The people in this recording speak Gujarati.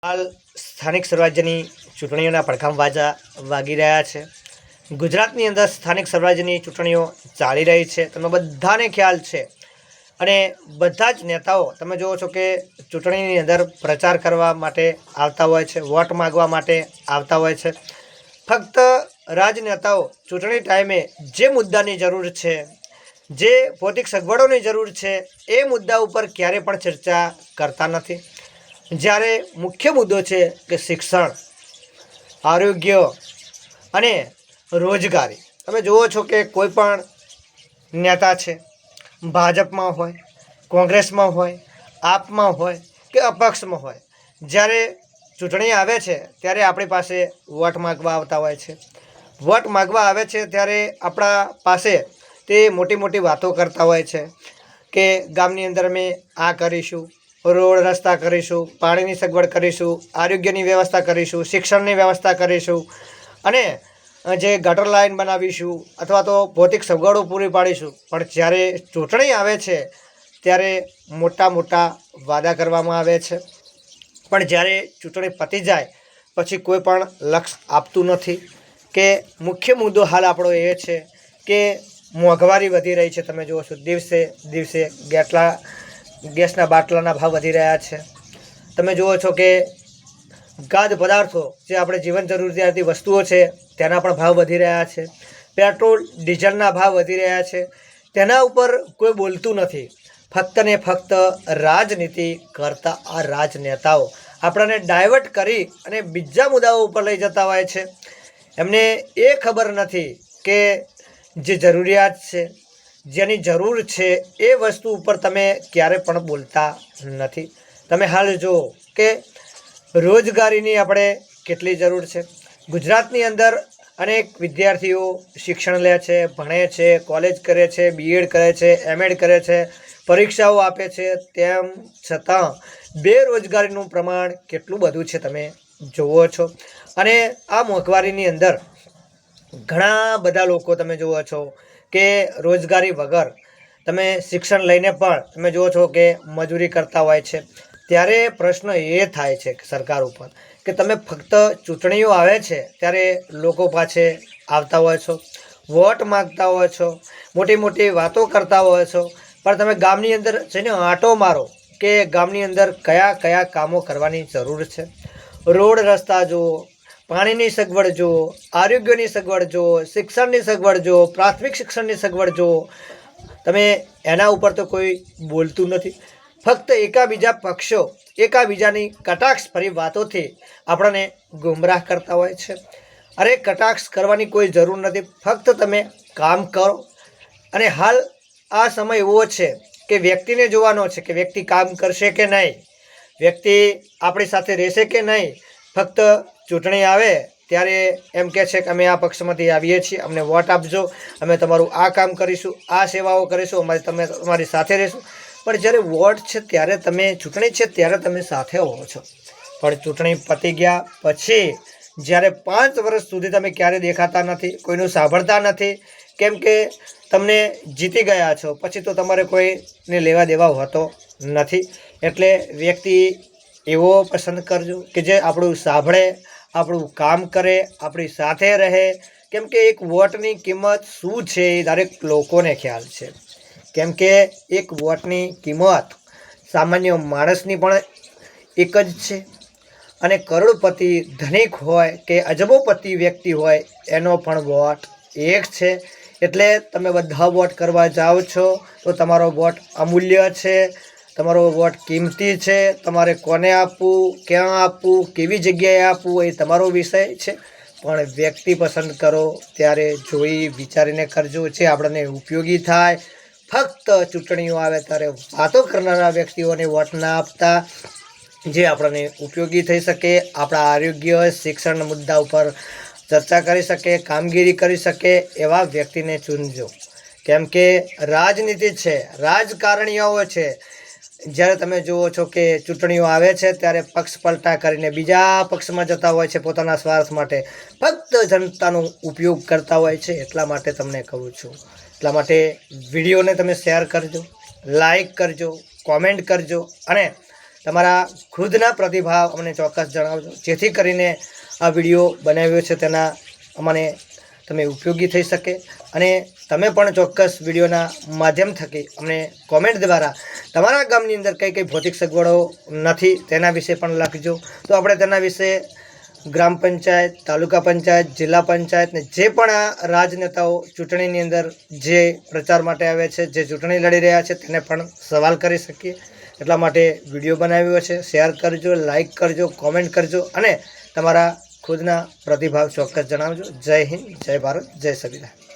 હાલ સ્થાનિક સ્વરાજ્યની ચૂંટણીઓના પડઘમ વાગી રહ્યા છે. ગુજરાતની અંદર સ્થાનિક સ્વરાજ્યની ચૂંટણીઓ ચાલી રહી છે. તમે બધાને ખ્યાલ છે અને બધા જ નેતાઓ તમે જુઓ છો કે ચૂંટણીની અંદર પ્રચાર કરવા માટે આવતા હોય છે, વોટ માગવા માટે આવતા હોય છે. ફક્ત રાજનેતાઓ ચૂંટણી ટાઈમે જે મુદ્દાની જરૂર છે, જે ભૌતિક સગવડોની જરૂર છે, એ મુદ્દા ઉપર ક્યારે પણ ચર્ચા કરતા નથી. જ્યારે મુખ્ય મુદ્દો છે કે શિક્ષણ, આરોગ્ય અને રોજગારી. તમે જુઓ છો કે કોઈ પણ નેતા છે, ભાજપમાં હોય, કોંગ્રેસમાં હોય, આપમાં હોય કે અપક્ષમાં હોય, જ્યારે ચૂંટણી આવે છે ત્યારે આપણી પાસે વોટ માગવા આવતા હોય છે. વોટ માગવા આવે છે ત્યારે આપણા પાસે તે મોટી મોટી વાતો કરતા હોય છે કે ગામની અંદર અમે આ કરીશું, રોડ રસ્તા કરીશું, પાણીની સગવડ કરીશું, આરોગ્યની વ્યવસ્થા કરીશું, શિક્ષણની વ્યવસ્થા કરીશું અને જે ગટર લાઈન બનાવીશું અથવા તો ભૌતિક સગવડો પૂરી પાડીશું. પણ જ્યારે ચૂંટણી આવે છે ત્યારે મોટા મોટા વાદા કરવામાં આવે છે, પણ જ્યારે ચૂંટણી પતી જાય પછી કોઈ પણ લક્ષ આપતું નથી. કે મુખ્ય મુદ્દો હાલ આપણો એ છે કે મોંઘવારી વધી રહી છે. તમે જુઓ છો દિવસે દિવસે ગેસના બાટલાના ભાવ વધી રહ્યા છે. તમે જુઓ છો કે ખાદ્ય પદાર્થો જે આપણે જીવન જરૂરિયાતની વસ્તુઓ છે તેના પણ ભાવ વધી રહ્યા છે. પેટ્રોલ ડીઝલના ભાવ વધી રહ્યા છે. તેના ઉપર કોઈ બોલતું નથી. ફક્ત ને ફક્ત રાજનીતિ કરતા આ રાજનેતાઓ આપણને ડાયવર્ટ કરી અને બીજા મુદ્દાઓ ઉપર લઈ જતા હોય છે. એમને એ ખબર નથી કે જે જરૂરિયાત છે, જેની જરૂર છે, એ વસ્તુ ઉપર તમે ક્યારે પણ બોલતા નથી. તમે હાલ જુઓ કે રોજગારીની આપણે કેટલી જરૂર છે. ગુજરાતની અંદર અનેક વિદ્યાર્થીઓ શિક્ષણ લે છે, ભણે છે, કોલેજ કરે છે, બીએડ કરે છે, એમએડ કરે છે, પરીક્ષાઓ આપે છે. તેમ છતાં બેરોજગારીનું પ્રમાણ કેટલું બધું છે તમે જુઓ છો. અને આ મોંઘવારીની અંદર ઘણા બધા લોકો તમે જુઓ છો કે રોજગારી વગર તમે શિક્ષણ લઈને પણ તમે જુઓ છો કે મજૂરી કરતા હોય છે. ત્યારે પ્રશ્ન એ થાય છે સરકાર ઉપર કે તમે ફક્ત ચૂંટણીઓ આવે છે ત્યારે લોકો પાસે આવતા હોય છો, વોટ માગતા હોય છો, મોટી મોટી વાતો કરતા હોય છો, પણ તમે ગામની અંદર જઈને આંટો મારો કે ગામની અંદર કયા કયા કામો કરવાની જરૂર છે. રોડ રસ્તા જુઓ, પાણીની સગવડ જુઓ, આરોગ્યની સગવડ જુઓ, શિક્ષણની સગવડ જુઓ, પ્રાથમિક શિક્ષણની સગવડ જુઓ. તમે એના ઉપર તો કોઈ બોલતું નથી. ફક્ત એકાબીજા પક્ષો એકાબીજાની કટાક્ષભરી વાતોથી આપણને ગુમરાહ કરતા હોય છે. અરે કટાક્ષ કરવાની કોઈ જરૂર નથી. ફક્ત તમે કામ કરો. અને હાલ આ સમય એવો છે કે વ્યક્તિને જોવાનો છે કે વ્યક્તિ કામ કરશે કે નહીં, વ્યક્તિ આપણી સાથે રહેશે કે નહીં. ફક્ત ચૂંટણી આવે ત્યારે એમ કહે છે કે અમે આ પક્ષમાંથી આવીએ છીએ, અમને વોટ આપજો, અમે તમારું આ કામ કરીશું, આ સેવાઓ કરીશું, તમે તમારી સાથે રહીશું. પણ જ્યારે વોટ છે ત્યારે તમે, ચૂંટણી છે ત્યારે તમે સાથે હોવો છો, પણ ચૂંટણી પતી ગયા પછી જ્યારે 5 વર્ષ સુધી તમે ક્યારે દેખાતા નથી, કોઈનું સાંભળતા નથી. કેમ કે તમને જીતી ગયા છો પછી તો તમારે કોઈને લેવા દેવા હોતો નથી. એટલે વ્યક્તિ એવો પસંદ કરજો કે જે આપણું સાંભળે, આપણું કામ કરે, આપણી સાથે રહે. કેમ કે એક વોટની કિંમત શું છે એ દરેક લોકોને ખ્યાલ છે. કેમ કે એક વોટની કિંમત સામાન્ય માણસની પણ એક જ છે અને કરોડપતિ ધનિક હોય કે અજબોપતિ વ્યક્તિ હોય એનો પણ વોટ એક છે. એટલે તમે બધા વોટ કરવા જાઓ છો તો તમારો વોટ અમૂલ્ય છે, તમારો વોટ કિંમતી છે. તમારે કોને આપવું, ક્યાં આપવું, કેવી જગ્યાએ આપવું એ તમારો વિષય છે. પણ વ્યક્તિ પસંદ કરો ત્યારે જોઈ વિચારીને કરજો જે આપણને ઉપયોગી થાય. ફક્ત ચૂંટણીઓ આવે ત્યારે વાતો કરનારા વ્યક્તિઓને વોટ ના આપતા. જે આપણને ઉપયોગી થઈ શકે, આપણા આરોગ્ય શિક્ષણ મુદ્દા ઉપર ચર્ચા કરી શકે, કામગીરી કરી શકે એવા વ્યક્તિને ચૂનજો. કેમ કે રાજનીતિ છે, રાજકારણીઓ છે. જ્યારે તમે જુઓ છો કે ચૂંટણીઓ આવે છે ત્યારે પક્ષ પલટા કરીને બીજા પક્ષમાં જતા હોય છે પોતાના સ્વાર્થ માટે. ફક્ત જનતાનો ઉપયોગ કરતા હોય છે. એટલા માટે તમને કહું છું, એટલા માટે વિડીયોને તમે શેર કરજો, લાઈક કરજો, કોમેન્ટ કરજો અને તમારા ખુદના પ્રતિભાવ અમને ચોક્કસ જણાવજો, જેથી કરીને આ વિડીયો બનાવ્યો છે તેના અમને તમે ઉપયોગી થઈ શકે અને તમે પણ ચોક્કસ વિડીયોના માધ્યમ થકી અમને કોમેન્ટ દ્વારા તમારા ગામની અંદર કઈ કઈ ભૌતિક સગવડો નથી તેના વિશે પણ લખજો. તો આપણે તેના વિશે ગ્રામ પંચાયત, તાલુકા પંચાયત, જિલ્લા પંચાયત ને જે પણ આ રાજનેતાઓ ચૂંટણીની અંદર જે પ્રચાર માટે આવે છે, જે ચૂંટણી લડી રહ્યા છે, તેને પણ સવાલ કરી શકીએ. એટલા માટે વિડીયો બનાવ્યો છે. શેર કરજો, લાઈક કરજો, કોમેન્ટ કરજો અને તમારા ખુદના પ્રતિભાવ ચોક્કસ જણાવજો. જય હિન્દ, જય ભારત, જય સંવિધાન.